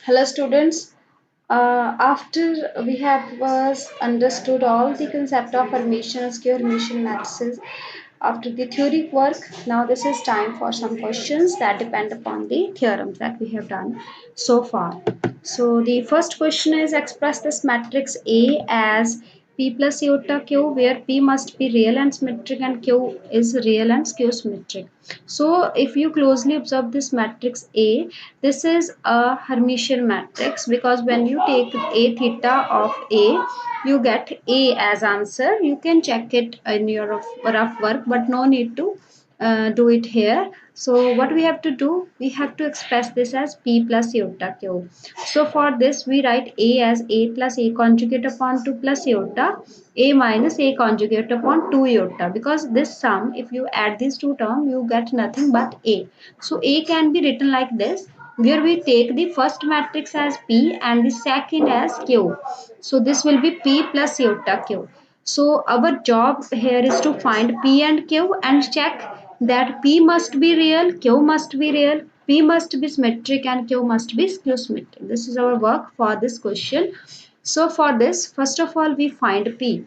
Hello, students. After we have understood all the concept of Hermitian skew Hermitian matrices, after the theory work, now this is time for some questions that depend upon the theorems that we have done so far. So the first question is express this matrix A as P plus iota Q, where P must be real and symmetric and Q is real and skew symmetric. So if you closely observe this matrix A, this is a Hermitian matrix because when you take A theta of A, you get A as answer. You can check it in your rough work, but no need to do it here. So what we have to do, we have to express this as P plus iota Q. So for this we write A as A plus A conjugate upon 2 plus iota, A minus A conjugate upon 2 iota, because this sum, if you add these two terms, you get nothing but A. So A can be written like this, where we take the first matrix as P and the second as Q. So this will be P plus iota Q. So our job here is to find P and Q and check that P must be real, Q must be real, P must be symmetric and Q must be skew symmetric. This is our work for this question. So for this, first of all, we find P.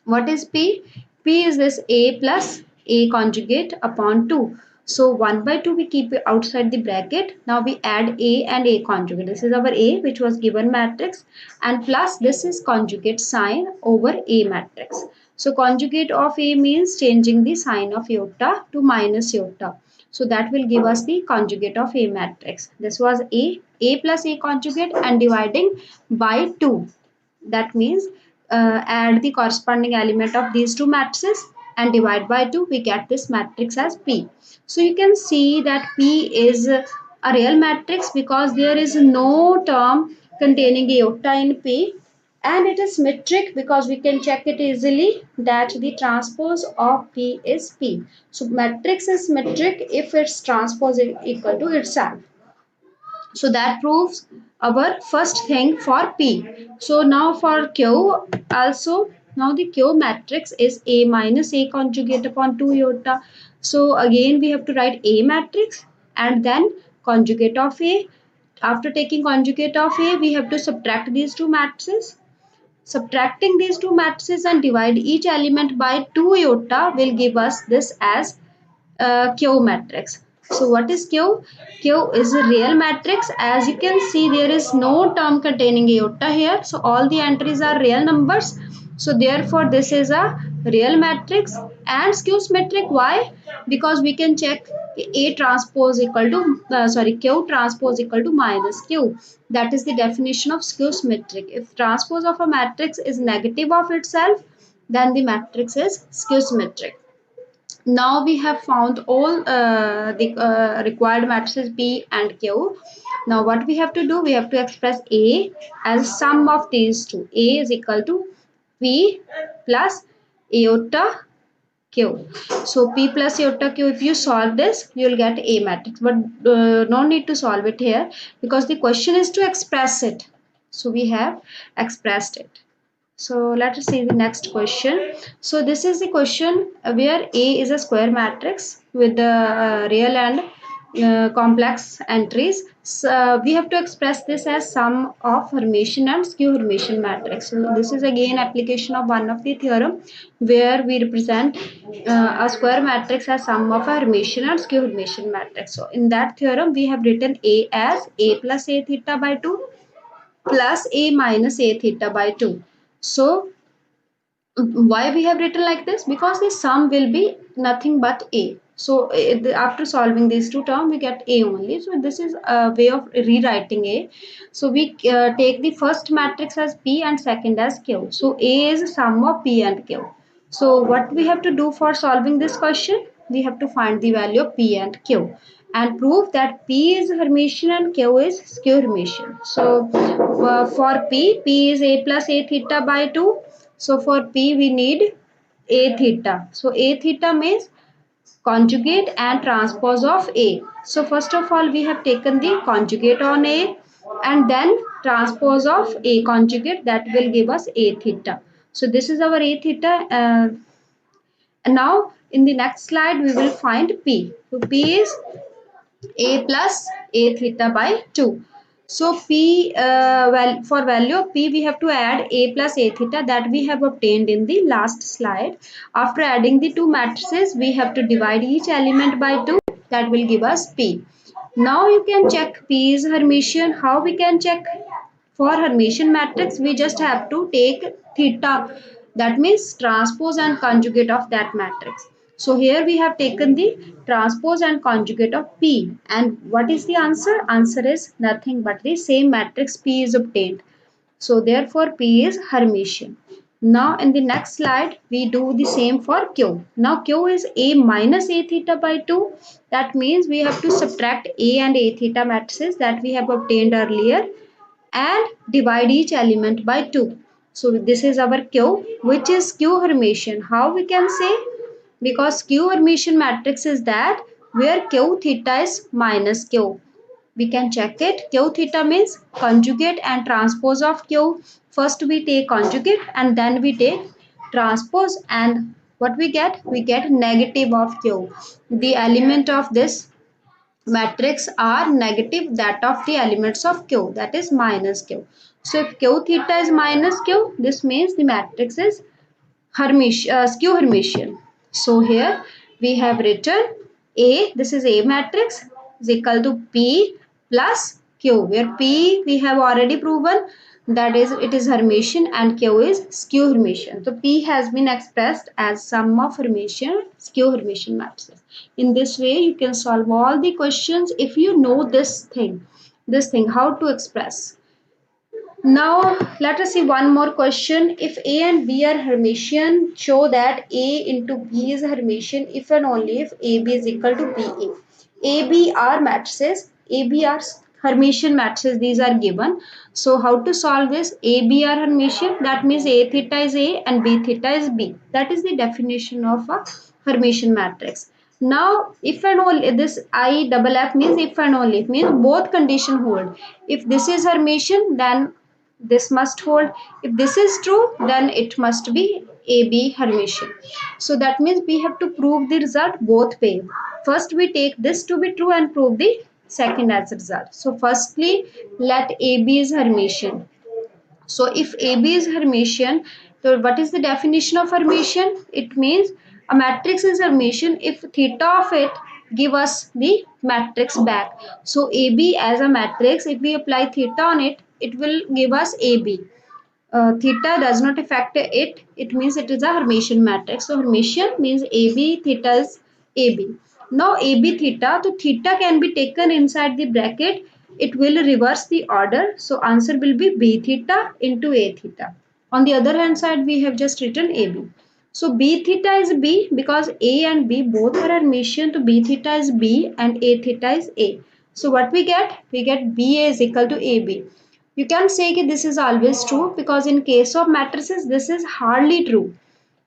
What is P? P is this A plus A conjugate upon 2. So 1 by 2 we keep it outside the bracket. Now we add A and A conjugate. This is our A which was given matrix, and plus this is conjugate sign over A matrix. So conjugate of A means changing the sign of iota to minus iota. So that will give us the conjugate of A matrix. This was A plus A conjugate and dividing by 2. That means add the corresponding element of these two matrices and divide by 2, we get this matrix as P. So you can see that P is a real matrix because there is no term containing iota in P, and it is symmetric because we can check it easily that the transpose of P is P. So matrix is symmetric if its transpose is equal to itself. So that proves our first thing for P. So now for Q also, now the Q matrix is A minus A conjugate upon 2 iota. So again we have to write A matrix and then conjugate of A. After taking conjugate of A, we have to subtract these two matrices. Subtracting these two matrices and divide each element by 2 iota will give us this as Q matrix. So what is Q? Q is a real matrix. As you can see, there is no term containing iota here. So all the entries are real numbers. So therefore this is a real matrix and skew symmetric. Why? Because we can check A transpose equal to Q transpose equal to minus Q. That is the definition of skew symmetric. If transpose of a matrix is negative of itself, then the matrix is skew symmetric. Now we have found all the required matrices P and Q. Now what we have to do, we have to express A as sum of these two. A is equal to P plus iota Q. So P plus iota Q, if you solve this, you will get A matrix. But no need to solve it here because the question is to express it. So we have expressed it. So let us see the next question. So this is the question where A is a square matrix with the real and complex entries. So we have to express this as sum of Hermitian and skew Hermitian matrix. So this is again application of one of the theorem where we represent a square matrix as sum of a Hermitian and skew Hermitian matrix. So in that theorem we have written A as A plus A theta by 2 plus A minus A theta by 2. So why we have written like this? Because the sum will be nothing but A. So after solving these two terms, we get A only. So this is a way of rewriting A. So we take the first matrix as P and second as Q. So A is a sum of P and Q. So what we have to do for solving this question? We have to find the value of P and Q and prove that P is Hermitian and Q is skew Hermitian. So for P is A plus A theta by 2. So for P we need A theta. So A theta means conjugate and transpose of A. So first of all we have taken the conjugate on A and then transpose of A conjugate, that will give us A theta. So this is our A theta. And now in the next slide we will find P. So P is A plus A theta by 2. So P, for value of P, we have to add A plus A theta that we have obtained in the last slide. After adding the two matrices, we have to divide each element by 2. That will give us P. Now you can check P is Hermitian. How we can check? For Hermitian matrix, we just have to take theta, that means transpose and conjugate of that matrix. So here we have taken the transpose and conjugate of P, and what is the answer? Answer is nothing but the same matrix P is obtained. So therefore P is Hermitian. Now in the next slide we do the same for Q. Now Q is A minus A theta by 2. That means we have to subtract A and A theta matrices that we have obtained earlier and divide each element by 2. So this is our Q, which is Q Hermitian. How we can say? Because Q Hermitian matrix is that where Q theta is minus Q. We can check it. Q theta means conjugate and transpose of Q. First we take conjugate and then we take transpose, and what we get? We get negative of Q. The element of this matrix are negative that of the elements of Q, that is minus Q. So if Q theta is minus Q, this means the matrix is skew Hermitian. So here we have written A, this is A matrix, is equal to P plus Q, where P we have already proven that is it is Hermitian and Q is skew Hermitian. So P has been expressed as sum of Hermitian skew Hermitian matrices. In this way you can solve all the questions if you know this thing how to express. Now let us see one more question. If A and B are Hermitian, show that A into B is Hermitian if and only if AB is equal to BA. AB are matrices, AB are Hermitian matrices, these are given. So how to solve this? AB are Hermitian, that means A theta is A and B theta is B. That is the definition of a Hermitian matrix. Now if and only this I double F means if and only, it means both condition hold. If this is Hermitian, then this must hold. If this is true, then it must be AB Hermitian. So that means we have to prove the result both way. First we take this to be true and prove the second as a result. So firstly let AB is Hermitian. So if AB is Hermitian, so what is the definition of Hermitian? It means a matrix is Hermitian if theta of it give us the matrix back. So AB as a matrix, if we apply theta on it, it will give us AB. Theta does not affect it, it means it is a Hermitian matrix. So Hermitian means AB theta is AB. Now AB theta, so theta can be taken inside the bracket, it will reverse the order. So answer will be B theta into A theta. On the other hand side, we have just written AB. So B theta is B because A and B both are Hermitian. So B theta is B and A theta is A. So what we get? We get BA is equal to AB. You can say that this is always true because in case of matrices, this is hardly true.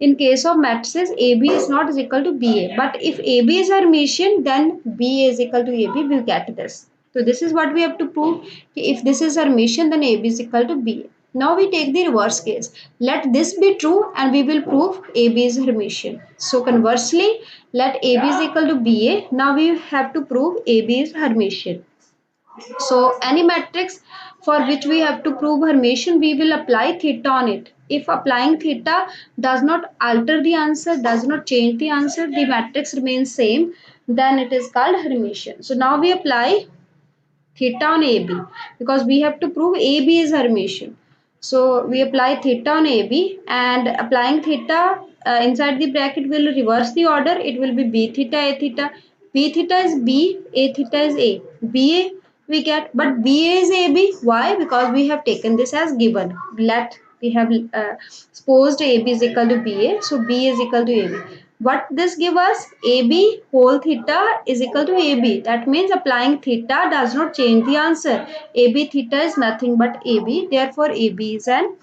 In case of matrices, AB is not is equal to BA. But if AB is Hermitian, then BA is equal to AB. We get this. So this is what we have to prove. If this is Hermitian, then AB is equal to BA. Now we take the reverse case. Let this be true and we will prove AB is Hermitian. So conversely, let AB is equal to BA. Now we have to prove AB is Hermitian. So any matrix for which we have to prove Hermitian, we will apply theta on it. If applying theta does not alter the answer, does not change the answer, the matrix remains same, then it is called Hermitian. So now we apply theta on AB because we have to prove AB is Hermitian. So we apply theta on AB and applying theta inside the bracket will reverse the order. It will be B theta, A theta. B theta is B, A theta is A. BA we get, but BA is AB. Why? Because we have taken this as given. Let we have supposed AB is equal to BA. So B is equal to AB. What this give us? AB whole theta is equal to AB. That means applying theta does not change the answer. AB theta is nothing but AB. Therefore, AB is an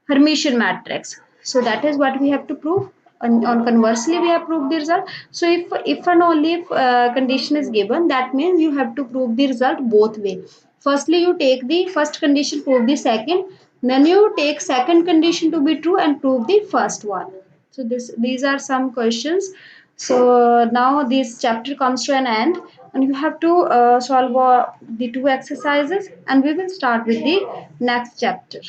Hermitian matrix. So that is what we have to prove. On conversely, we have proved the result. So if and only if condition is given, that means you have to prove the result both way. Firstly, you take the first condition, prove the second. Then you take second condition to be true and prove the first one. So these are some questions. So now this chapter comes to an end. and you have to solve the two exercises, and we will start with the next chapter.